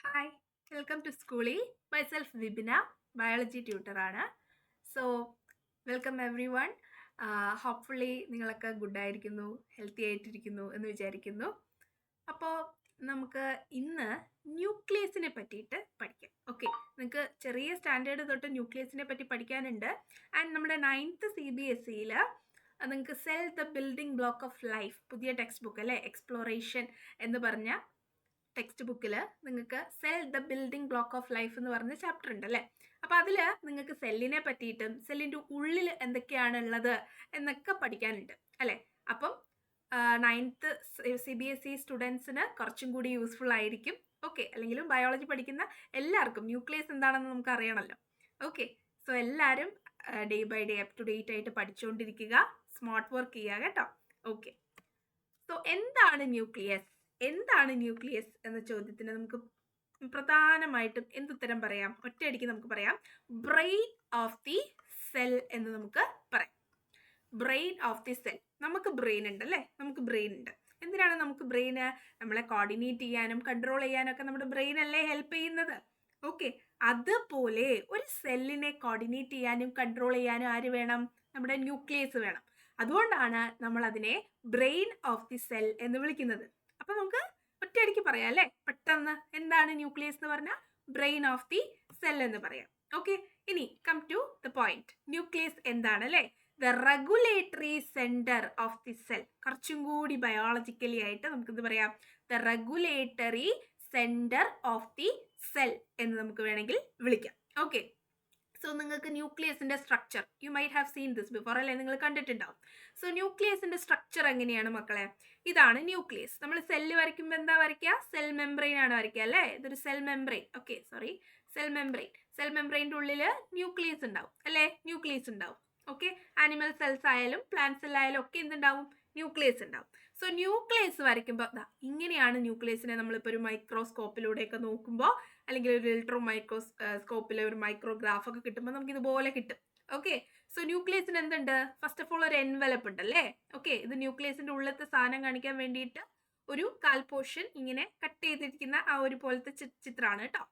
Hi, welcome to സ്കൂളി. Myself Vibina, biology ട്യൂട്ടറാണ്. So welcome everyone. Hopefully നിങ്ങളൊക്കെ ഗുഡായിരിക്കുന്നു, ഹെൽത്തി ആയിട്ടിരിക്കുന്നു എന്ന് വിചാരിക്കുന്നു. അപ്പോൾ നമുക്ക് ഇന്ന് ന്യൂക്ലിയസിനെ പറ്റിയിട്ട് പഠിക്കാം. ഓക്കെ, നിങ്ങൾക്ക് ചെറിയ സ്റ്റാൻഡേർഡ് തൊട്ട് ന്യൂക്ലിയസിനെ പറ്റി പഠിക്കാനുണ്ട്. ആൻഡ് നമ്മുടെ 9th CBSEയിൽ നിങ്ങൾക്ക് cell the building block of life, പുതിയ ടെക്സ്റ്റ് ബുക്ക് അല്ലേ, എക്സ്പ്ലോറേഷൻ എന്ന് പറഞ്ഞ ടെക്സ്റ്റ് ബുക്കിൽ നിങ്ങൾക്ക് cell the building block of life എന്ന് പറഞ്ഞ ചാപ്റ്റർ ഉണ്ട് അല്ലേ. അപ്പോൾ അതിൽ നിങ്ങൾക്ക് സെല്ലിനെ പറ്റിയിട്ടും സെല്ലിൻ്റെ ഉള്ളിൽ എന്തൊക്കെയാണ് ഉള്ളത് എന്നൊക്കെ പഠിക്കാനുണ്ട് അല്ലേ. അപ്പം 9th CBSE സ്റ്റുഡൻസിന് കുറച്ചും കൂടി യൂസ്ഫുൾ ആയിരിക്കും. ഓക്കെ, അല്ലെങ്കിലും ബയോളജി പഠിക്കുന്ന എല്ലാവർക്കും ന്യൂക്ലിയസ് എന്താണെന്ന് നമുക്ക് അറിയണമല്ലോ. ഓക്കെ, സോ എല്ലാവരും day by day up to date ആയിട്ട് പഠിച്ചുകൊണ്ടിരിക്കുക, സ്മാർട്ട് വർക്ക് ചെയ്യുക കേട്ടോ. ഓക്കെ, സോ എന്താണ് ന്യൂക്ലിയസ് എന്ന ചോദ്യത്തിന് നമുക്ക് പ്രധാനമായിട്ടും എന്തുത്തരം പറയാം? ഒറ്റയടിക്ക് നമുക്ക് പറയാം ബ്രെയിൻ ഓഫ് ദി സെൽ എന്ന് നമുക്ക് പറയാം. Brain of the cell. നമുക്ക് ബ്രെയിൻ ഉണ്ട് അല്ലേ, നമുക്ക് ബ്രെയിൻ ഉണ്ട്. എന്തിനാണ് നമുക്ക് ബ്രെയിന്? നമ്മളെ കോർഡിനേറ്റ് ചെയ്യാനും കൺട്രോൾ ചെയ്യാനും ഒക്കെ നമ്മുടെ ബ്രെയിൻ അല്ലേ ഹെൽപ്പ് ചെയ്യുന്നത്. ഓക്കെ, അതുപോലെ ഒരു സെല്ലിനെ കോർഡിനേറ്റ് ചെയ്യാനും കൺട്രോൾ ചെയ്യാനും ആര് വേണം? നമ്മുടെ ന്യൂക്ലിയസ് വേണം. അതുകൊണ്ടാണ് നമ്മൾ അതിനെ ബ്രെയിൻ ഓഫ് ദി സെൽ എന്ന് വിളിക്കുന്നത്. അപ്പൊ നമുക്ക് ഒറ്റയടിക്ക് പറയാം അല്ലേ, പെട്ടെന്ന്. എന്താണ് ന്യൂക്ലിയസ് എന്ന് പറഞ്ഞാൽ ബ്രെയിൻ ഓഫ് ദി സെൽ എന്ന് പറയാം. ഓക്കെ, ഇനി come to the point. Nucleus എന്താണ് അല്ലേ? The regulatory centre of the cell. കുറച്ചും കൂടി ബയോളജിക്കലി ആയിട്ട് നമുക്കിത് പറയാം, the regulatory centre of the cell എന്ന് നമുക്ക് വേണമെങ്കിൽ വിളിക്കാം. ഓക്കെ, സോ നിങ്ങൾക്ക് ന്യൂക്ലിയസിന്റെ structure you might have seen this before അല്ലേ, നിങ്ങൾ കണ്ടിട്ടുണ്ടാവും. സോ ന്യൂക്ലിയസിന്റെ സ്ട്രക്ചർ എങ്ങനെയാണ് മക്കളെ? ഇതാണ് ന്യൂക്ലിയസ്. നമ്മൾ സെല്ല് വരയ്ക്കുമ്പോൾ എന്താ വരയ്ക്കുക? സെൽ മെംബ്രെയിൻ ആണ് വരയ്ക്കുക അല്ലേ. ഇതൊരു cell membrane. Okay, sorry, cell membrane. Cell മെംബ്രെയിൻ്റെ ഉള്ളിൽ ന്യൂക്ലിയസ് ഉണ്ടാവും അല്ലേ, ന്യൂക്ലിയസ് ഉണ്ടാവും. ഓക്കെ, ആനിമൽ സെൽസ് ആയാലും പ്ലാന്റ് സെൽ ആയാലും ഒക്കെ എന്തുണ്ടാവും? ന്യൂക്ലിയസ് ഉണ്ടാവും. സോ ന്യൂക്ലിയസ് വരയ്ക്കുമ്പോൾ ഇങ്ങനെയാണ് ന്യൂക്ലിയസിനെ നമ്മളിപ്പോൾ ഒരു മൈക്രോസ്കോപ്പിലൂടെയൊക്കെ നോക്കുമ്പോൾ, അല്ലെങ്കിൽ ഒരു ഇലക്ട്രോ മൈക്രോസ്കോപ്പിലെ ഒരു മൈക്രോഗ്രാഫ് ഒക്കെ കിട്ടുമ്പോൾ നമുക്ക് ഇതുപോലെ കിട്ടും. ഓക്കെ, സോ ന്യൂക്ലിയസിന് എന്തുണ്ട്? ഫസ്റ്റ് ഓഫ് ഓൾ ഒരു എൻവലപ്പ് ഉണ്ട് അല്ലേ. ഓക്കെ, ഇത് ന്യൂക്ലിയസിന്റെ ഉള്ളിലത്തെ സാധനം കാണിക്കാൻ വേണ്ടിയിട്ട് ഒരു കാൽ പോർഷൻ ഇങ്ങനെ കട്ട് ചെയ്തിരിക്കുന്ന ആ ഒരു പോലത്തെ ചിത്രമാണ് കേട്ടോ.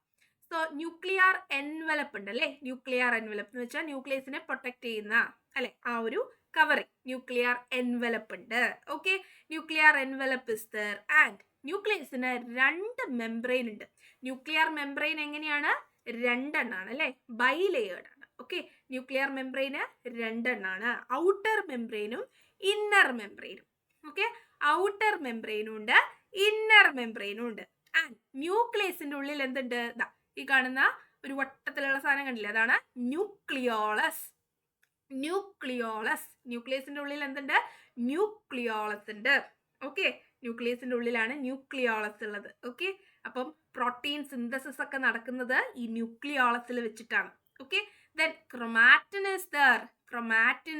സോ ന്യൂക്ലിയർ എൻവലപ്പ് ഉണ്ട് അല്ലേ. ന്യൂക്ലിയർ എൻവലപ്പ് എന്ന് വെച്ചാൽ ന്യൂക്ലിയസിനെ പ്രൊട്ടക്ട് ചെയ്യുന്ന അല്ലെ ആ ഒരു കവറിങ്, ന്യൂക്ലിയർ എൻവലപ്പ് ഉണ്ട്. Okay, nuclear envelope is there. And ന്യൂക്ലിയസിന് 2 മെംബ്രെയിൻ ഉണ്ട്. ന്യൂക്ലിയർ മെംബ്രെയിൻ എങ്ങനെയാണ്? 2 എണ്ണാണ് അല്ലേ, ബൈലെയേർഡ് ആണ്. ഓക്കെ, ന്യൂക്ലിയർ മെംബ്രെയിന് 2 എണ്ണാണ്, ഔട്ടർ മെംബ്രെയിനും ഇന്നർ മെംബ്രെയിനും. ഓക്കെ, ഔട്ടർ മെംബ്രെയിനും ഉണ്ട്, ഇന്നർ മെംബ്രെയിനും ഉണ്ട്. ആൻഡ് ന്യൂക്ലിയസിന്റെ ഉള്ളിൽ എന്തുണ്ട്? ഈ കാണുന്ന ഒരു വട്ടത്തിലുള്ള സാധനം കണ്ടില്ലേ, അതാണ് ന്യൂക്ലിയോളസ്. ന്യൂക്ലിയസിന്റെ ഉള്ളിൽ എന്തുണ്ട്? ന്യൂക്ലിയോളസ് ഉണ്ട്. ഓക്കെ, ന്യൂക്ലിയസിന്റെ ഉള്ളിലാണ് ന്യൂക്ലിയോളസ് ഉള്ളത്. ഓക്കെ, അപ്പം പ്രോട്ടീൻ സിന്തസിസ് ഒക്കെ നടക്കുന്നത് ഈ ന്യൂക്ലിയോളസിൽ വെച്ചിട്ടാണ്. Okay, then chromatin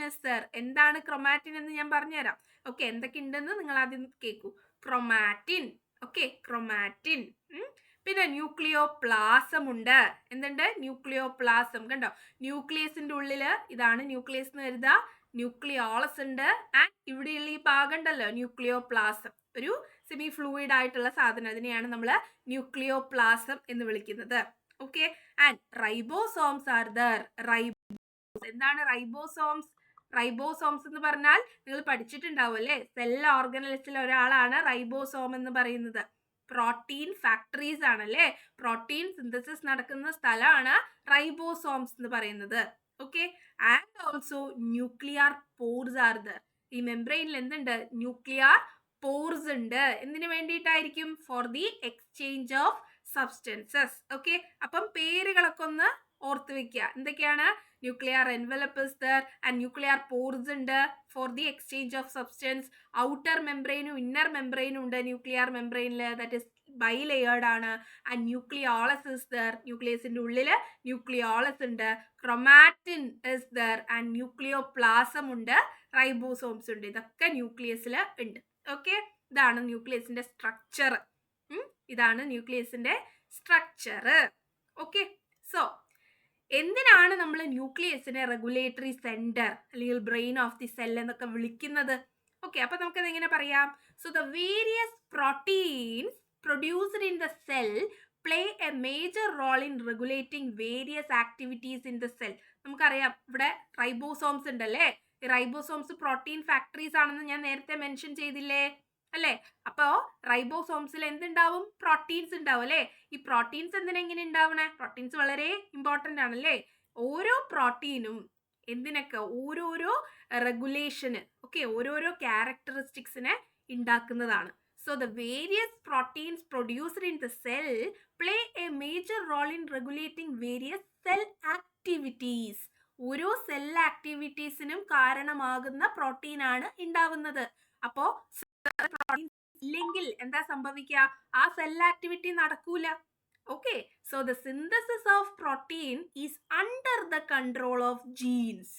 is there. എന്താണ് ക്രൊമാറ്റിൻ എന്ന് ഞാൻ പറഞ്ഞുതരാം. ഓക്കെ, എന്തൊക്കെ ഉണ്ടെന്ന് നിങ്ങൾ ആദ്യം കേൾക്കൂ. ക്രൊമാറ്റിൻ. Okay, chromatin. പിന്നെ ന്യൂക്ലിയോപ്ലാസം ഉണ്ട്. എന്തുണ്ട്? ന്യൂക്ലിയോപ്ലാസം. കണ്ടോ, ന്യൂക്ലിയസിന്റെ ഉള്ളില് ഇതാണ് ന്യൂക്ലിയസ് എന്ന് കരുതുക, ന്യൂക്ലിയോളസ് ഉണ്ട്. ആൻഡ് ഇവിടെയുള്ള ഈ ഭാഗം ഉണ്ടല്ലോ ന്യൂക്ലിയോപ്ലാസം, ഒരു സെമി ഫ്ലൂയിഡ് ആയിട്ടുള്ള സാധനം, അതിനെയാണ് നമ്മൾ ന്യൂക്ലിയോപ്ലാസം എന്ന് വിളിക്കുന്നത്. Okay, and ribosomes are there. എന്താണ് റൈബോസോംസ് എന്ന് പറഞ്ഞാൽ നിങ്ങൾ പഠിച്ചിട്ടുണ്ടാവും അല്ലേ, സെൽ ഓർഗനൽസിൽ ഒരാളാണ് റൈബോസോം എന്ന് പറയുന്നത്. പ്രോട്ടീൻ ഫാക്ടറീസ് ആണല്ലേ, പ്രോട്ടീൻ സിന്തസിസ് നടക്കുന്ന സ്ഥലമാണ് റൈബോസോംസ് എന്ന് പറയുന്നത്. Okay, and also nuclear pores are there. ഈ മെംബ്രെയിനിൽ എന്തുണ്ട്? ന്യൂക്ലിയർ പോർസ് ഉണ്ട്. എന്തിനു വേണ്ടിയിട്ടായിരിക്കും? For the exchange of substances. Okay, അപ്പം പേരുകളൊക്കെ ഒന്ന് ഓർത്ത് വെക്കുക. എന്തൊക്കെയാണ്? Nuclear envelope is there and nuclear pores ഉണ്ട് for the exchange of substance. Outer മെംബ്രെയിനും ഇന്നർ മെംബ്രെയിനും ഉണ്ട് ന്യൂക്ലിയർ മെംബ്രെയിനിൽ, ദാറ്റ് ഇസ് ബൈലെയേർഡ് ആണ്. And nucleolus is there. ന്യൂക്ലിയസിന്റെ ഉള്ളിൽ ന്യൂക്ലിയോളസ് ഉണ്ട്. Chromatin is there and nucleoplasm ഉണ്ട്, റൈബോസോംസ് ഉണ്ട്. ഇതൊക്കെ ന്യൂക്ലിയസിൽ ഉണ്ട്. ഓക്കെ, ഇതാണ് ന്യൂക്ലിയസിന്റെ സ്ട്രക്ചർ. ഇതാണ് ന്യൂക്ലിയസിന്റെ സ്ട്രക്ചർ. ഓക്കെ, സോ എന്തിനാണ് നമ്മൾ ന്യൂക്ലിയസിനെ റെഗുലേറ്ററി സെന്റർ അല്ലെങ്കിൽ ബ്രെയിൻ ഓഫ് ദി സെൽ എന്നൊക്കെ വിളിക്കുന്നത്? ഓക്കെ, അപ്പൊ നമുക്കത് എങ്ങനെ പറയാം? So the various proteins produced in the cell play a major role in regulating various activities in the cell. നമുക്കറിയാം ഇവിടെ റൈബോസോംസ് ഉണ്ടല്ലേ. ഈ റൈബോസോംസ് പ്രോട്ടീൻ ഫാക്ടറീസ് ആണെന്ന് ഞാൻ നേരത്തെ മെൻഷൻ ചെയ്തില്ലേ അല്ലേ? അപ്പോ റൈബോസോംസിൽ എന്തുണ്ടാവും? പ്രോട്ടീൻസ് ഉണ്ടാവും അല്ലേ? ഈ പ്രോട്ടീൻസ് എങ്ങനെ ഉണ്ടാവണേ? പ്രോട്ടീൻസ് വളരെ ഇമ്പോർട്ടൻ്റ് ആണല്ലേ. ഓരോ പ്രോട്ടീനും എന്തിനൊക്കെ ഓരോരോ റെഗുലേഷന് ഓരോരോ ക്യാരക്ടറിസ്റ്റിക്സിനെ ഉണ്ടാക്കുന്നതാണ്. So the various proteins produced in the cell play a major role in regulating various cell activities. ഓരോ സെൽ ആക്ടിവിറ്റീസിനും കാരണമാകുന്ന പ്രോട്ടീൻ ആണ് ഉണ്ടാവുന്നത്. അപ്പോ പ്രോട്ടീൻ ഇല്ലെങ്കിൽ എന്താ സംഭവിക്കുക? ആ സെൽ ആക്ടിവിറ്റി നടക്കൂല. Okay, so the synthesis of protein is under the control of genes.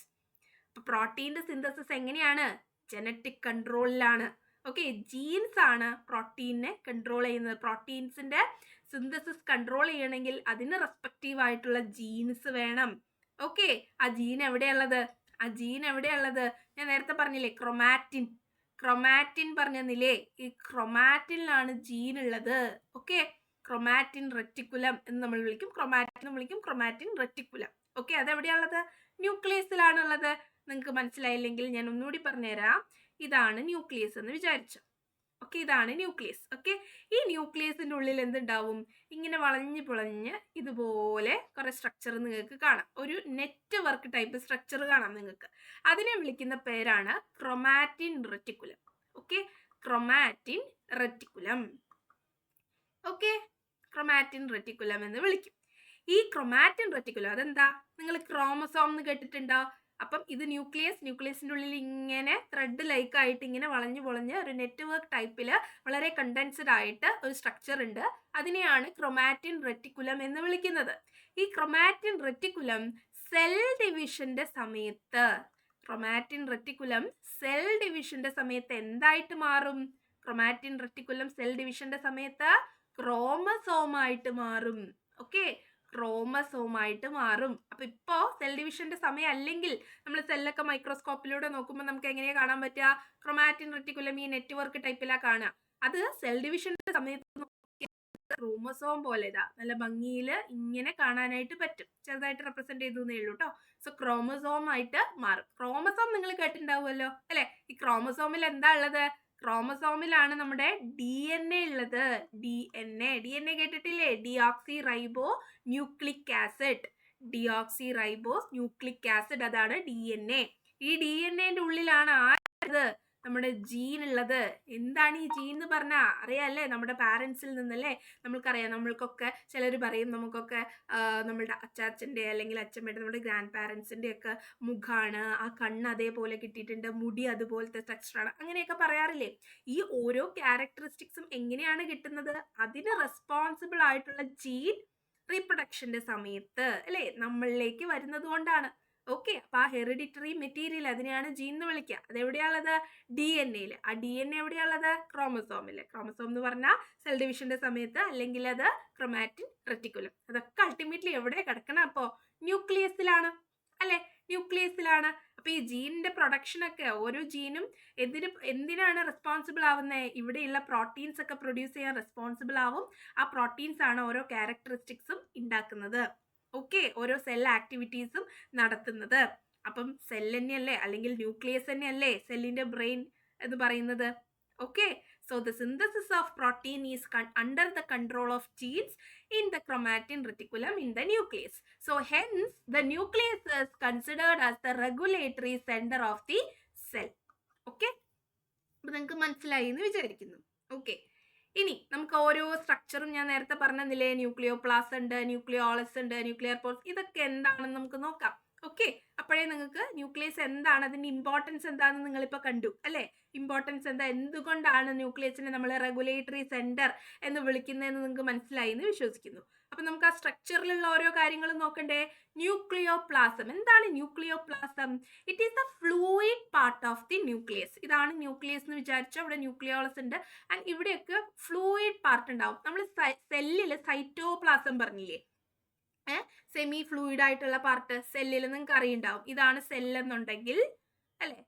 പ്രോട്ടീൻ്റെ സിന്തസിസ് എങ്ങനെയാണ്? ജനറ്റിക് കൺട്രോളിലാണ്. ഓക്കെ, ജീൻസ് ആണ് പ്രോട്ടീനെ കൺട്രോൾ ചെയ്യുന്നത്. പ്രോട്ടീൻസിന്റെ സിന്തസിസ് കൺട്രോൾ ചെയ്യണമെങ്കിൽ അതിന് റെസ്പെക്റ്റീവ് ആയിട്ടുള്ള ജീൻസ് വേണം. ഓക്കെ, ആ ജീൻ എവിടെയുള്ളത്? ഞാൻ നേരത്തെ പറഞ്ഞില്ലേ, ക്രൊമാറ്റിൻ പറഞ്ഞില്ലേ? ഈ ക്രൊമാറ്റിനിലാണ് ജീൻ ഉള്ളത്. ഓക്കെ, ക്രൊമാറ്റിൻ റെറ്റിക്കുലം എന്ന് നമ്മൾ വിളിക്കും, ക്രൊമാറ്റിൻ റെറ്റിക്കുലം. ഓക്കെ, അതെവിടെയുള്ളത്? ന്യൂക്ലിയസിലാണുള്ളത്. നിങ്ങൾക്ക് മനസ്സിലായില്ലെങ്കിൽ ഞാൻ ഒന്നുകൂടി പറഞ്ഞുതരാം. ഇതാണ് ന്യൂക്ലിയസ് എന്ന് വിചാരിച്ചു. ഓക്കെ, ഇതാണ് ന്യൂക്ലിയസ്. ഓക്കെ, ഈ ന്യൂക്ലിയസിന്റെ ഉള്ളിൽ എന്തുണ്ടാവും? ഇങ്ങനെ വളഞ്ഞ് പുളഞ്ഞ് ഇതുപോലെ കുറെ സ്ട്രക്ചർ നിങ്ങൾക്ക് കാണാം. ഒരു നെറ്റ്വർക്ക് ടൈപ്പ് സ്ട്രക്ചർ കാണാം നിങ്ങൾക്ക്. അതിനെ വിളിക്കുന്ന പേരാണ് chromatin reticulum. Okay, chromatin reticulum. Okay, chromatin reticulum എന്ന് വിളിക്കും. ഈ ക്രൊമാറ്റിൻ റെറ്റിക്കുലം അതെന്താ? നിങ്ങൾ ക്രോമസോം എന്ന് കേട്ടിട്ടുണ്ടോ? അപ്പം ഇത് ന്യൂക്ലിയസിൻ്റെ ഉള്ളിൽ ഇങ്ങനെ ത്രെഡ് ലൈക്ക് ആയിട്ട് ഇങ്ങനെ വളഞ്ഞു പൊളഞ്ഞ് ഒരു നെറ്റ്വർക്ക് ടൈപ്പിൽ വളരെ കണ്ടൻസ്ഡ് ആയിട്ട് ഒരു സ്ട്രക്ചർ ഉണ്ട്. അതിനെയാണ് ക്രൊമാറ്റിൻ റെറ്റിക്കുലം എന്ന് വിളിക്കുന്നത്. ഈ ക്രൊമാറ്റിൻ റെറ്റിക്കുലം സെൽ ഡിവിഷന്റെ സമയത്ത് എന്തായിട്ട് മാറും? ക്രൊമാറ്റിൻ റെറ്റിക്കുലം സെൽ ഡിവിഷന്റെ സമയത്ത് ക്രോമസോമായിട്ട് മാറും. ഓക്കെ, ക്രോമസോമായിട്ട് മാറും. അപ്പൊ ഇപ്പോ സെൽ ഡിവിഷന്റെ സമയം അല്ലെങ്കിൽ നമ്മൾ സെല്ലൊക്കെ മൈക്രോസ്കോപ്പിലൂടെ നോക്കുമ്പോൾ നമുക്ക് എങ്ങനെയാ കാണാൻ പറ്റുക? ക്രൊമാറ്റിൻ റെറ്റിക്കുലം ഈ നെറ്റ്വർക്ക് ടൈപ്പിലാ കാണുക. അത് സെൽ ഡിവിഷന്റെ സമയത്ത് ക്രോമസോം പോലെ ഇതാ നല്ല ഭംഗിയിൽ ഇങ്ങനെ കാണാനായിട്ട് പറ്റും. ചെറുതായിട്ട് റെപ്രസെന്റ് ചെയ്തേ ഉള്ളൂ കേട്ടോ. സോ ക്രോമസോം ആയിട്ട് മാറും. ക്രോമസോം നിങ്ങൾ കേട്ടിട്ടുണ്ടാവുമല്ലോ അല്ലെ? ഈ ക്രോമസോമിൽ എന്താ ഉള്ളത്? ക്രോമസോമിലാണ് നമ്മുടെ DNA ഉള്ളത്. DNA കേട്ടിട്ടില്ലേ? ഡിയോക്സി റൈബോ ന്യൂക്ലിക് ആസിഡ്, അതാണ് DNA. ഈ DNAന്റെ ഉള്ളിലാണ് നമ്മുടെ ജീൻ ഉള്ളത്. എന്താണ് ഈ ജീൻ എന്ന് പറഞ്ഞാൽ അറിയാല്ലേ? നമ്മുടെ പാരൻസിൽ നിന്നല്ലേ? നമ്മൾക്കറിയാം, നമ്മൾക്കൊക്കെ ചിലർ പറയും നമുക്കൊക്കെ നമ്മളുടെ അച്ചാച്ചൻ്റെ അല്ലെങ്കിൽ അച്ഛമ്മയുടെ നമ്മുടെ ഗ്രാൻഡ് പാരൻസിൻ്റെ ഒക്കെ മുഖമാണ്, ആ കണ്ണ് അതേപോലെ കിട്ടിയിട്ടുണ്ട്, മുടി അതുപോലത്തെ ടെക്സ്ചറാണ്, അങ്ങനെയൊക്കെ പറയാറില്ലേ? ഈ ഓരോ ക്യാരക്ടറിസ്റ്റിക്സും എങ്ങനെയാണ് കിട്ടുന്നത്? അതിന് റെസ്പോൺസിബിൾ ആയിട്ടുള്ള ജീൻ റീപ്രൊഡക്ഷന്റെ സമയത്ത് അല്ലേ നമ്മളിലേക്ക് വരുന്നത് കൊണ്ടാണ്. ഓക്കെ, അപ്പൊ ആ ഹെറിഡിറ്ററി മെറ്റീരിയൽ അതിനെയാണ് ജീൻ എന്ന് വിളിക്കുക. അതെവിടെയാണുള്ളത്? DNA ആ DNA എവിടെയാണുള്ളത്? ക്രോമസോമില്. ക്രോമസോം എന്ന് പറഞ്ഞാൽ സെൽ ഡിവിഷന്റെ സമയത്ത്, അല്ലെങ്കിൽ അത് ക്രൊമാറ്റിൻ റെറ്റിക്കുലം. അതൊക്കെ അൾട്ടിമേറ്റ്ലി എവിടെ കിടക്കണം? അപ്പോ ന്യൂക്ലിയസിലാണ് അല്ലെ? ന്യൂക്ലിയസിലാണ്. അപ്പൊ ഈ ജീനിന്റെ പ്രൊഡക്ഷനൊക്കെ ഓരോ ജീനും എന്തിനാണ് റെസ്പോൺസിബിൾ ആവുന്നത്? ഇവിടെയുള്ള പ്രോട്ടീൻസ് ഒക്കെ പ്രൊഡ്യൂസ് ചെയ്യാൻ റെസ്പോൺസിബിൾ ആവും. ആ പ്രോട്ടീൻസ് ആണ് ഓരോ ക്യാരക്ടറിസ്റ്റിക്സും ഉണ്ടാക്കുന്നത്. ഓക്കെ, ഓരോ സെൽ ആക്ടിവിറ്റീസും നടത്തുന്നത്. അപ്പം സെൽ തന്നെയല്ലേ, അല്ലെങ്കിൽ ന്യൂക്ലിയസ് തന്നെയല്ലേ സെല്ലിന്റെ ബ്രെയിൻ എന്ന് പറയുന്നത്? Okay, so the synthesis of protein is under the control of genes in the chromatin reticulum in the nucleus. So hence the nucleus is considered as the regulatory center of the cell. Okay, അപ്പൊ നിങ്ങൾക്ക് മനസ്സിലായി എന്ന് വിചാരിക്കുന്നു. Okay, ഇനി നമുക്ക് ഓരോ സ്ട്രക്ചറും ഞാൻ നേരത്തെ പറഞ്ഞില്ലേ, ന്യൂക്ലിയോപ്ലാസ്റ്റ് ഉണ്ട്, ന്യൂക്ലിയോളസ് ഉണ്ട്, ന്യൂക്ലിയർ പോൾസ്, ഇതൊക്കെ എന്താണെന്ന് നമുക്ക് നോക്കാം. ഓക്കെ, അപ്പോഴേ നിങ്ങൾക്ക് ന്യൂക്ലിയസ് എന്താണ്, അതിന്റെ ഇമ്പോർട്ടൻസ് എന്താണെന്ന് നിങ്ങളിപ്പോൾ കണ്ടു അല്ലേ? ഇമ്പോർട്ടൻസ് എന്താ, എന്തുകൊണ്ടാണ് ന്യൂക്ലിയസിനെ നമ്മൾ റെഗുലേറ്ററി സെന്റർ എന്ന് വിളിക്കുന്നതെന്ന് നിങ്ങൾക്ക് മനസ്സിലായി എന്ന് വിശ്വസിക്കുന്നു. അപ്പൊ നമുക്ക് ആ സ്ട്രക്ചറിലുള്ള ഓരോ കാര്യങ്ങളും നോക്കണ്ടേ? ന്യൂക്ലിയോപ്ലാസം. എന്താണ് nucleoplasm? It is the fluid part of the nucleus. ഇതാണ് ന്യൂക്ലിയസ് എന്ന് വിചാരിച്ചോ. ഇവിടെ ന്യൂക്ലിയോളസ് ഉണ്ട്, ആൻഡ് ഇവിടെയൊക്കെ ഫ്ലൂയിഡ് പാർട്ട് ഉണ്ടാവും. നമ്മൾ സെല്ലിൽ സൈറ്റോപ്ലാസം പറഞ്ഞില്ലേ, സെമി ഫ്ലൂയിഡ് ആയിട്ടുള്ള പാർട്ട് സെല്ലിൽ നിങ്ങൾക്ക് അറിയുണ്ടാവും. ഇതാണ് സെല്ലെന്നുണ്ടെങ്കിൽ അല്ലെ,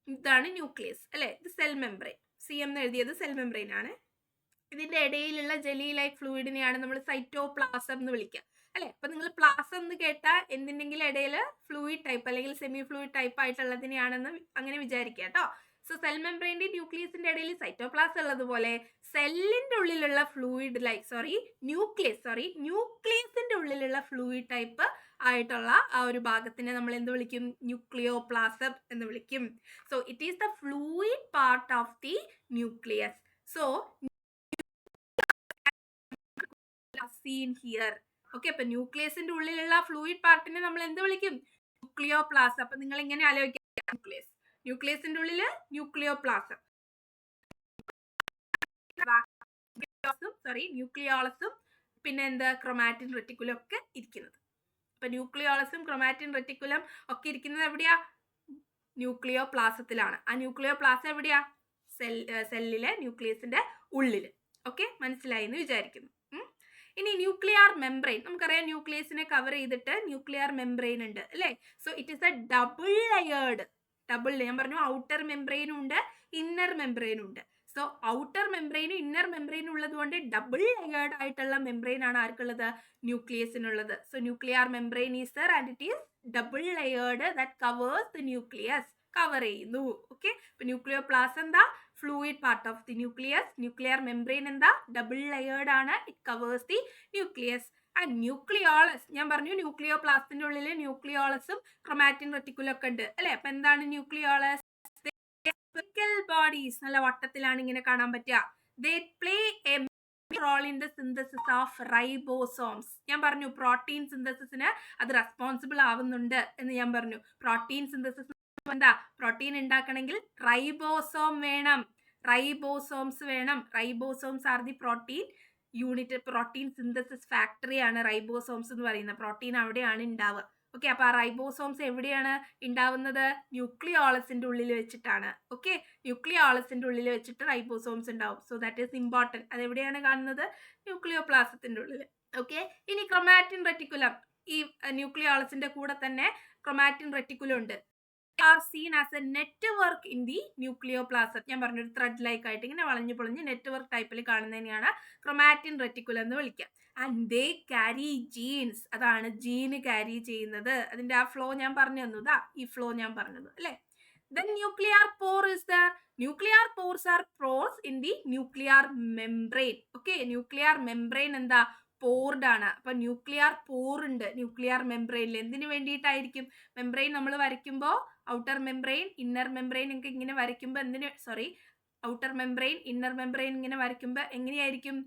ഇതാണ് ന്യൂക്ലിയസ് അല്ലെ, ഇത് സെൽ മെംബ്രെയിൻ. CM എന്ന് എഴുതിയത് സെൽ മെംബ്രെയിൻ ആണ്. ഇതിന്റെ ഇടയിലുള്ള ജെലി ലൈക്ക് ഫ്ലൂയിഡിനെയാണ് നമ്മൾ സൈറ്റോപ്ലാസം എന്ന് വിളിക്കുക അല്ലെ. അപ്പൊ നിങ്ങൾ പ്ലാസം എന്ന് കേട്ടാൽ എന്തിൻ്റെങ്കിലും ഇടയിൽ ഫ്ലൂയിഡ് ടൈപ്പ് അല്ലെങ്കിൽ സെമി ഫ്ലൂയിഡ് ടൈപ്പ് ആയിട്ടുള്ളതിനെയാണെന്ന് അങ്ങനെ വിചാരിക്കുക കേട്ടോ. സോ സെൽ മെംബ്രെയിന്റെ ന്യൂക്ലിയസിന്റെ ഇടയിൽ സൈറ്റോപ്ലാസം ഉള്ളതുപോലെ സെല്ലിന്റെ ഉള്ളിലുള്ള ഫ്ലൂയിഡ് ന്യൂക്ലിയസിന്റെ ഉള്ളിലുള്ള ഫ്ലൂയിഡ് ടൈപ്പ് ആയിട്ടുള്ള ആ ഒരു ഭാഗത്തിനെ നമ്മൾ എന്ത് വിളിക്കും? ന്യൂക്ലിയോപ്ലാസം എന്ന് വിളിക്കും. So it is the fluid part of the nucleus. So seen here. Okay, അപ്പൊ ന്യൂക്ലിയസിന്റെ ഉള്ളിലുള്ള ഫ്ലൂയിഡ് പാർട്ടിനെ നമ്മൾ എന്ത് വിളിക്കും? ന്യൂക്ലിയോപ്ലാസം. അപ്പൊ നിങ്ങൾ ഇങ്ങനെ ആലോചിക്കാം, ന്യൂക്ലിയസിന്റെ ഉള്ളില് ന്യൂക്ലിയോപ്ലാസം, ന്യൂക്ലിയോളസും പിന്നെ എന്താ ക്രൊമാറ്റിൻ റെറ്റിക്കുലം ഒക്കെ ഇരിക്കുന്നത്. അപ്പൊ ന്യൂക്ലിയോളസും ക്രൊമാറ്റിൻ റെറ്റിക്കുലം ഒക്കെ ഇരിക്കുന്നത് എവിടെയാ? ന്യൂക്ലിയോപ്ലാസത്തിലാണ്. ആ ന്യൂക്ലിയോപ്ലാസം എവിടെയാ? സെല്ലിലെ ന്യൂക്ലിയസിന്റെ ഉള്ളില്. ഓക്കെ, മനസ്സിലായി എന്ന് വിചാരിക്കുന്നു. ഇനി ന്യൂക്ലിയർ മെംബ്രെയിൻ, നമുക്കറിയാം ന്യൂക്ലിയസിനെ കവർ ചെയ്തിട്ട് ന്യൂക്ലിയർ മെംബ്രെയിൻ ഉണ്ട് അല്ലേ. So it is a double layered, ഞാൻ പറഞ്ഞു ഔട്ടർ മെംബ്രെയിനും ഉണ്ട് ഇന്നർ മെംബ്രെയിനും ഉണ്ട്. സോ ഔട്ടർ മെംബ്രെയിനും ഇന്നർ മെംബ്രെയിനും ഉള്ളത് കൊണ്ട് ഡബിൾ ലെയേർഡ് ആയിട്ടുള്ള മെംബ്രെയിൻ ആണ് ആർക്കുള്ളത്? ന്യൂക്ലിയസിനുള്ളത്. So nuclear membrane is there and it is double layered that covers the nucleus, cover ചെയ്യുന്നു. ഓക്കെ, ഇപ്പൊ ന്യൂക്ലിയോപ്ലാസം എന്താ? Fluid part of the nucleus. Nuclear membrane എന്താ? ഡബിൾ ലെയേർഡ് ആണ്, it covers the nucleus. And nucleolus, ഞാൻ പറഞ്ഞു ന്യൂക്ലിയോപ്ലാസത്തിന്റെ ഉള്ളിൽ ന്യൂക്ലിയോളസും chromatin reticulum ഒക്കെ ഉണ്ട് അല്ലെ. അപ്പൊ എന്താണ് ന്യൂക്ലിയോളസ്? സ്പെറിക്കൽ ബോഡീസ്, നല്ല വട്ടത്തിലാണ് ഇങ്ങനെ കാണാൻ പറ്റുക. They play a role in the synthesis of ribosomes. ഞാൻ പറഞ്ഞു പ്രോട്ടീൻ സിന്തസിസിന് അത് റെസ്പോൺസിബിൾ ആവുന്നുണ്ട് എന്ന് ഞാൻ പറഞ്ഞു. പ്രോട്ടീൻ സിന്തസിസ് എന്താ? പ്രോട്ടീൻ ഉണ്ടാക്കണമെങ്കിൽ റൈബോസോം വേണം, റൈബോസോംസ് വേണം. Ribosomes are the protein unit, protein synthesis factory ആണ് റൈബോസോംസ് എന്ന് പറയുന്നത്. പ്രോട്ടീൻ അവിടെയാണ് ഉണ്ടാവുക. ഓക്കെ, അപ്പൊ ആ റൈബോസോംസ് എവിടെയാണ് ഉണ്ടാവുന്നത്? ന്യൂക്ലിയോളസിന്റെ ഉള്ളിൽ വെച്ചിട്ടാണ്. ഓക്കെ, ന്യൂക്ലിയോളസിന്റെ ഉള്ളിൽ വെച്ചിട്ട് റൈബോസോംസ് ഉണ്ടാവും. So that is important. അതെവിടെയാണ് കാണുന്നത്? ന്യൂക്ലിയോപ്ലാസത്തിന്റെ ഉള്ളിൽ. ഓക്കെ, ഇനി ക്രൊമാറ്റിൻ റെറ്റിക്കുലം, ഈ ന്യൂക്ലിയോളസിന്റെ കൂടെ തന്നെ ക്രൊമാറ്റിൻ റെറ്റിക്കുലം ഉണ്ട്. are seen as a network in the nucleoplasm. ഞാൻ പറഞ്ഞു ഒരു ത്രെഡ് ലൈക്ക് ആയിട്ട് ഇങ്ങനെ വളഞ്ഞു പൊളിഞ്ഞ് നെറ്റ്വർക്ക് ടൈപ്പിൽ കാണുന്നതിനെയാണ് ക്രൊമാറ്റിൻ റെറ്റിക്കുലം എന്ന് വിളിക്കുക. ആൻഡ് ദേ ക്യാരി ജീൻസ്, അതാണ് ജീന് ക്യാരി ചെയ്യുന്നത്. അതിന്റെ ആ ഫ്ലോ ഞാൻ പറഞ്ഞു തന്നു, ഈ ഫ്ലോ ഞാൻ പറഞ്ഞത് അല്ലേ. Then nuclear pore is there. Nuclear pores are pores in the nuclear membrane. Okay, nuclear membrane എന്താ? പോർഡ് ആണ്. അപ്പൊ ന്യൂക്ലിയർ പോർ ഉണ്ട് ന്യൂക്ലിയർ മെംബ്രെയിനിൽ. എന്തിനു വേണ്ടിയിട്ടായിരിക്കും? മെംബ്രെയിൻ നമ്മൾ വരയ്ക്കുമ്പോൾ ഔട്ടർ മെംബ്രെയിൻ ഇന്നർ മെംബ്രെയിൻ ഒക്കെ ഇങ്ങനെ വരയ്ക്കുമ്പോൾ ഔട്ടർ മെംബ്രെയിൻ ഇന്നർ മെംബ്രെയിൻ ഇങ്ങനെ വരയ്ക്കുമ്പോൾ എങ്ങനെയായിരിക്കും?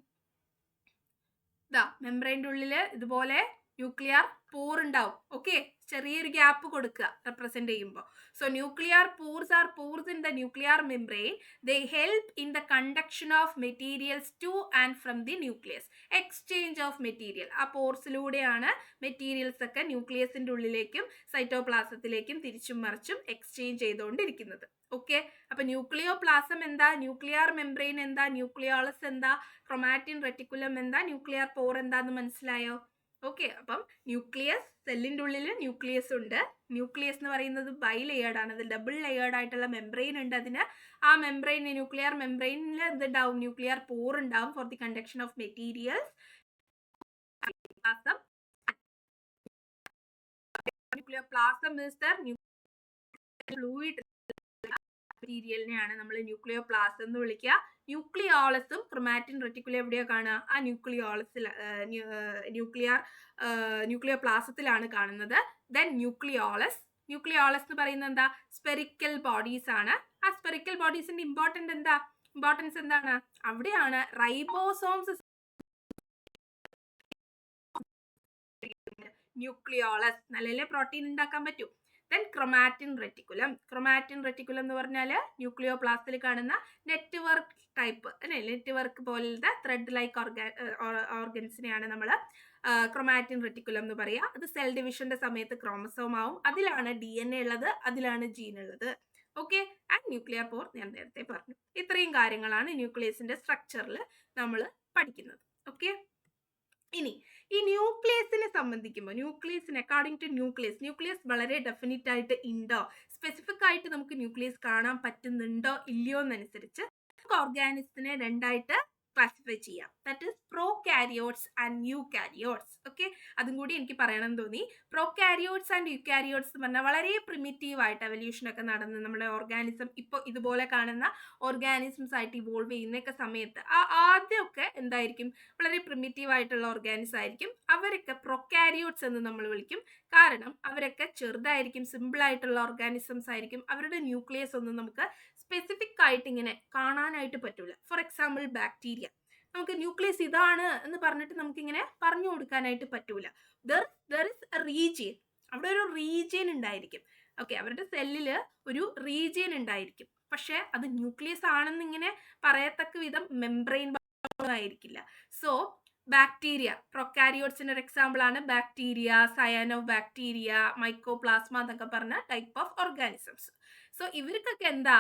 മെംബ്രെയിൻ്റെ ഉള്ളില് ഇതുപോലെ ന്യൂക്ലിയർ പോർ ഉണ്ടാവും. ഓക്കെ, ചെറിയൊരു ഗ്യാപ്പ് കൊടുക്കുക റെപ്രസെന്റ് ചെയ്യുമ്പോൾ. So nuclear pores are pores in the nuclear membrane. They help in the conduction of materials to and from the nucleus. Exchange of material, ആ പോർസിലൂടെയാണ് മെറ്റീരിയൽസ് ഒക്കെ ന്യൂക്ലിയസിന്റെ ഉള്ളിലേക്കും സൈറ്റോപ്ലാസത്തിലേക്കും തിരിച്ചും മറിച്ചും എക്സ്ചേഞ്ച് ചെയ്തുകൊണ്ടിരിക്കുന്നത്. ഓക്കെ, അപ്പൊ ന്യൂക്ലിയോപ്ലാസം എന്താ? ന്യൂക്ലിയർ മെംബ്രെയിൻ എന്താ? ന്യൂക്ലിയോളസ് എന്താ? ക്രൊമാറ്റിൻ റെറ്റിക്കുലം എന്താ? ന്യൂക്ലിയർ പോർ എന്താന്ന് മനസ്സിലായോ? ഓക്കെ, അപ്പം ന്യൂക്ലിയസ്, സെല്ലിന്റെ ഉള്ളിൽ ന്യൂക്ലിയസ് ഉണ്ട്. ന്യൂക്ലിയസ് എന്ന് പറയുന്നത് ബൈ ലെയേർഡ് ആണ്, അത് ഡബിൾ ലെയേർഡ് ആയിട്ടുള്ള മെംബ്രെയിൻ ഉണ്ട് അതിന്. ആ മെംബ്രെയിൻ, ന്യൂക്ലിയർ മെംബ്രെയിനിൽ എന്തുണ്ടാവും? ന്യൂക്ലിയർ പോർ ഉണ്ടാവും for the conduction of materials. Nucleoplasm is the fluid മെറ്റീരിയലിനെയാണ് നമ്മൾ ന്യൂക്ലിയോപ്ലാസം എന്ന് വിളിക്കുക. ന്യൂക്ലിയോളസും ക്രൊമാറ്റിൻ റെറ്റിക്കുലം എവിടെയാ കാണുക? ആ ന്യൂക്ലിയോപ്ലാസത്തിലാണ് കാണുന്നത്. ദെൻ ന്യൂക്ലിയോളസ് എന്ന് പറയുന്നത് എന്താ? സ്പെറിക്കൽ ബോഡീസ് ആണ്. ആ സ്പെറിക്കൽ ബോഡീസിന്റെ ഇമ്പോർട്ടൻസ് എന്താണ്? അവിടെയാണ് റൈബോസോംസ്. ന്യൂക്ലിയോളസ് നല്ലല്ലേ പ്രോട്ടീൻ ഉണ്ടാക്കാൻ പറ്റൂ. ദെൻ ക്രൊമാറ്റിൻ റെറ്റിക്കുലം എന്ന് പറഞ്ഞാൽ ന്യൂക്ലിയോപ്ലാസ്റ്റിൽ കാണുന്ന നെറ്റ്വർക്ക് ടൈപ്പ് അല്ലെ, നെറ്റ്വർക്ക് പോലത്തെ ത്രെഡ് ലൈക്ക് ഓർഗൻസിനെയാണ് നമ്മൾ ക്രൊമാറ്റിൻ റെറ്റിക്കുലം എന്ന് പറയുക. അത് സെൽ ഡിവിഷന്റെ സമയത്ത് ക്രോമസോം ആവും. അതിലാണ് DNA ഉള്ളത്, അതിലാണ് ജീൻ ഉള്ളത്. ഓക്കെ, ആൻഡ് ന്യൂക്ലിയർ പോർ ഞാൻ നേരത്തെ പറഞ്ഞു. ഇത്രയും കാര്യങ്ങളാണ് ന്യൂക്ലിയസിന്റെ സ്ട്രക്ചറിൽ നമ്മൾ പഠിക്കുന്നത്. ഓക്കെ, ഇനി ഈ ന്യൂക്ലിയസിനെ സംബന്ധിക്കുമ്പോൾ അക്കോർഡിംഗ് ടു ന്യൂക്ലിയസ് വളരെ ഡെഫിനിറ്റ് ആയിട്ട് ഉണ്ടോ, സ്പെസിഫിക് ആയിട്ട് നമുക്ക് ന്യൂക്ലിയസ് കാണാൻ പറ്റുന്നുണ്ടോ ഇല്ലയോ എന്നനുസരിച്ച് ഓർഗാനിസത്തിനെ രണ്ടായിട്ട് ക്ലാസിഫൈ ചെയ്യാം. That is prokaryotes and eukaryotes. Okay, അതും കൂടി എനിക്ക് പറയണം തോന്നി. പ്രോകാരിയോട്സ് ആൻഡ് യൂകാരിയോട്സ് എന്ന് പറഞ്ഞാൽ വളരെ പ്രിമിറ്റീവ് ആയിട്ട് എവല്യൂഷനൊക്കെ നടന്ന് നമ്മുടെ ഓർഗാനിസം ഇപ്പോൾ ഇതുപോലെ കാണുന്ന ഓർഗാനിസംസ് ആയിട്ട് ഇവോൾവ് ചെയ്യുന്നൊക്കെ സമയത്ത് ആദ്യമൊക്കെ എന്തായിരിക്കും, വളരെ പ്രിമിറ്റീവ് ആയിട്ടുള്ള ഓർഗാനിസം ആയിരിക്കും. അവരൊക്കെ പ്രൊക്കാരിയോട്സ് എന്ന് നമ്മൾ വിളിക്കും. കാരണം അവരൊക്കെ ചെറുതായിരിക്കും, സിമ്പിൾ ആയിട്ടുള്ള ഓർഗാനിസംസ് ആയിരിക്കും. അവരുടെ ന്യൂക്ലിയസ് ഒന്നും നമുക്ക് സ്പെസിഫിക് ആയിട്ട് ഇങ്ങനെ കാണാനായിട്ട് പറ്റൂല. ഫോർ എക്സാമ്പിൾ ബാക്ടീരിയ, നമുക്ക് ന്യൂക്ലിയസ് ഇതാണ് എന്ന് പറഞ്ഞിട്ട് നമുക്കിങ്ങനെ പറഞ്ഞു കൊടുക്കാനായിട്ട് പറ്റൂല. ദർ ഇസ് എ റീജിയൻ, അവിടെ ഒരു റീജിയൻ ഉണ്ടായിരിക്കും. ഓക്കെ, അവരുടെ സെല്ലില് ഒരു റീജിയൻ ഉണ്ടായിരിക്കും. പക്ഷെ അത് ന്യൂക്ലിയസ് ആണെന്ന് ഇങ്ങനെ പറയത്തക്ക വിധം മെംബ്രെയിൻ ആയിരിക്കില്ല. സോ ബാക്ടീരിയ, പ്രൊക്കാരിയോട്സിന്റെ ഒരു എക്സാമ്പിൾ ആണ് ബാക്ടീരിയ, സയാനോ ബാക്ടീരിയ, മൈക്കോപ്ലാസ്മ എന്നൊക്കെ പറഞ്ഞ ടൈപ്പ് ഓഫ് ഓർഗാനിസംസ്. സോ ഇവർക്കൊക്കെ എന്താ,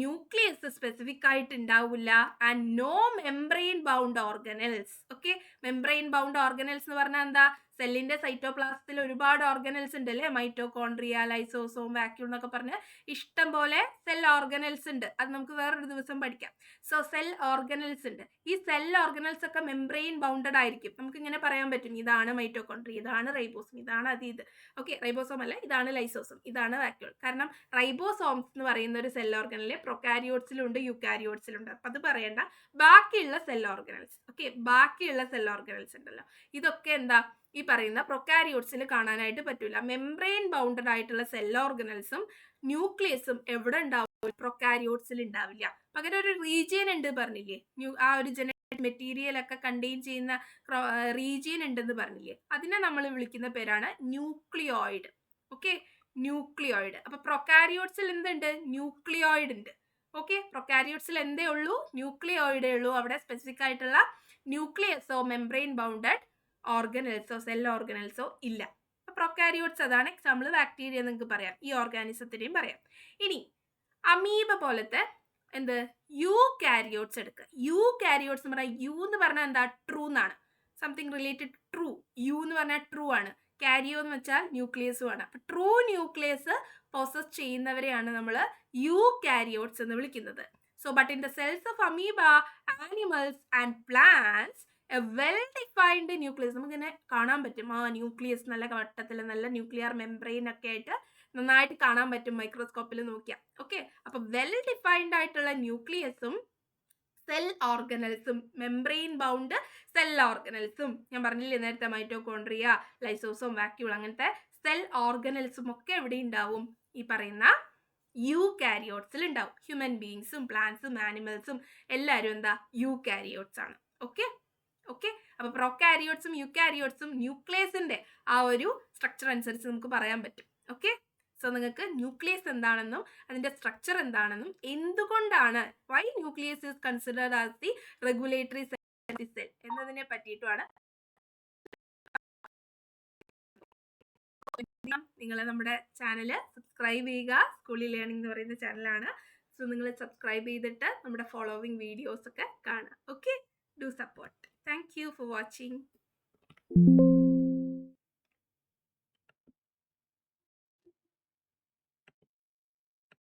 ന്യൂക്ലിയസ് സ്പെസിഫിക് ആയിട്ട് ഉണ്ടാവില്ല and no membrane bound organelles. Okay, membrane bound organelles എന്ന് പറഞ്ഞാൽ എന്താ, സെല്ലിന്റെ സൈറ്റോപ്ലാസത്തിൽ ഒരുപാട് ഓർഗനൽസ് ഉണ്ട് അല്ലേ, മൈറ്റോകോൺട്രിയ, ലൈസോസോം, വാക്യൂൾ എന്നൊക്കെ പറഞ്ഞ് ഇഷ്ടം പോലെ സെൽ ഓർഗനൽസ് ഉണ്ട്. അത് നമുക്ക് വേറൊരു ദിവസം പഠിക്കാം. സോ സെൽ ഓർഗനൽസ് ഉണ്ട്. ഈ സെൽ ഓർഗനൽസ് ഒക്കെ മെംബ്രെയിൻ ബൗണ്ടഡ് ആയിരിക്കും. നമുക്ക് ഇങ്ങനെ പറയാൻ പറ്റും, ഇതാണ് മൈറ്റോകോൺട്രിയ, ഇതാണ് റൈബോസം, ഇതാണ് ഇത്. ഓക്കെ, റൈബോസോം അല്ല, ഇതാണ് ലൈസോസം, ഇതാണ് വാക്യൂൾ. കാരണം റൈബോസോംസ് എന്ന് പറയുന്ന ഒരു സെൽ ഓർഗനൽ പ്രൊകാരിയോട്സിലുണ്ട്, യൂകാരിയോട്സിലുണ്ട്. അപ്പം അത് പറയേണ്ട. ബാക്കിയുള്ള സെൽ ഓർഗനൽസ്, ഓക്കെ, ബാക്കിയുള്ള സെൽ ഓർഗനൽസ് ഉണ്ടല്ലോ, ഇതൊക്കെ എന്താ, ഈ പറയുന്ന പ്രൊക്കാരിയോട്സിൽ കാണാനായിട്ട് പറ്റൂല. മെംബ്രെയിൻ ബൗണ്ടഡ് ആയിട്ടുള്ള സെൽ ഓർഗനൽസും ന്യൂക്ലിയസും എവിടെ ഉണ്ടാവും, പ്രൊക്കാരിയോട്സിൽ ഉണ്ടാവില്ല. പകരം ഒരു റീജിയൻ ഉണ്ട് പറഞ്ഞില്ലേ, ആ ഒരു ജനറ്റിക് മെറ്റീരിയൽ ഒക്കെ കണ്ടെയ്ൻ ചെയ്യുന്ന റീജിയൻ ഉണ്ടെന്ന് പറഞ്ഞില്ലേ, അതിനെ നമ്മൾ വിളിക്കുന്ന പേരാണ് ന്യൂക്ലിയോയിഡ്. Okay, nucleoid. അപ്പൊ പ്രൊക്കാരിയോട്സിൽ എന്തുണ്ട്, ന്യൂക്ലിയോയിഡ് ഉണ്ട്. ഓക്കെ, പ്രൊക്കാരിയോട്സിൽ എന്തേ ഉള്ളൂ, ന്യൂക്ലിയോയിഡേ ഉള്ളൂ. അവിടെ സ്പെസിഫിക് ആയിട്ടുള്ള ന്യൂക്ലിയസോ മെംബ്രെയിൻ ബൗണ്ടഡ് ഓർഗനൽസോ സെൽ ഓർഗനൽസോ ഇല്ല. പ്രൊക്കാരിയോട്സ് അതാണ് എക്സാമ്പിൾ. ബാക്ടീരിയ നിങ്ങൾക്ക് പറയാം, ഈ ഓർഗാനിസത്തിനെയും പറയാം. ഇനി അമീബ പോലത്തെ എന്ത് യൂകാരിയോട്സ് എടുക്കുക. യൂകാരിയോട്സ് എന്ന് പറഞ്ഞാൽ, യു എന്ന് പറഞ്ഞാൽ എന്താ, ട്രൂ എന്നാണ്. Something related true. യു എന്ന് പറഞ്ഞാൽ ട്രൂ ആണ്. കാരിയോ എന്ന് വെച്ചാൽ ന്യൂക്ലിയസും ആണ്. അപ്പൊ ട്രൂ ന്യൂക്ലിയസ് പ്രോസസ് ചെയ്യുന്നവരെയാണ് നമ്മൾ യൂകാരിയോട്സ് എന്ന് വിളിക്കുന്നത്. So but in the cells of amoeba, animals and plants A well defined nucleus, നമുക്കിങ്ങനെ കാണാൻ പറ്റും. ആ ന്യൂക്ലിയസ് നല്ല വട്ടത്തിൽ, നല്ല ന്യൂക്ലിയർ മെംബ്രെയിൻ ഒക്കെ ആയിട്ട് നന്നായിട്ട് കാണാൻ പറ്റും മൈക്രോസ്കോപ്പിൽ നോക്കിയാൽ. ഓക്കെ, അപ്പൊ വെൽ ഡിഫൈൻഡ് ആയിട്ടുള്ള ന്യൂക്ലിയസും സെൽ ഓർഗനൽസും, മെംബ്രെയിൻ ബൗണ്ട് സെൽ ഓർഗനൽസും, ഞാൻ പറഞ്ഞില്ലേ നേരത്തെ മൈറ്റോകോൺട്രിയ, ലൈസോസോം, വാക്യൂൾ, അങ്ങനത്തെ സെൽ ഓർഗനൽസും ഒക്കെ എവിടെ ഉണ്ടാവും, ഈ പറയുന്ന യൂകാരിയോട്സിൽ ഉണ്ടാവും. ഹ്യൂമൻ ബീങ്സും പ്ലാന്റ്സും ആനിമൽസും എല്ലാവരും എന്താ, യൂകാരിയോട്സ് ആണ്. ഓക്കെ ഓക്കെ, അപ്പൊ പ്രൊക്കാരിയോട്സും യൂകാരിയോട്സും ന്യൂക്ലിയസിന്റെ ആ ഒരു സ്ട്രക്ചർ അനുസരിച്ച് നമുക്ക് പറയാൻ പറ്റും. ഓക്കെ, സോ നിങ്ങൾക്ക് ന്യൂക്ലിയസ് എന്താണെന്നും അതിന്റെ സ്ട്രക്ചർ എന്താണെന്നും എന്തുകൊണ്ടാണ് why nucleus is considered as the regulatory cell എന്നതിനെ പറ്റിയിട്ടുമാണ് നിങ്ങൾ നമ്മുടെ ചാനൽ സബ്സ്ക്രൈബ് ചെയ്യുക. സ്കൂളി ലേണിംഗ് എന്ന് പറയുന്ന ചാനലാണ്. സോ നിങ്ങൾ സബ്സ്ക്രൈബ് ചെയ്തിട്ട് നമ്മുടെ ഫോളോവിങ് വീഡിയോസ് ഒക്കെ കാണുക. Okay, do support. Thank you for watching.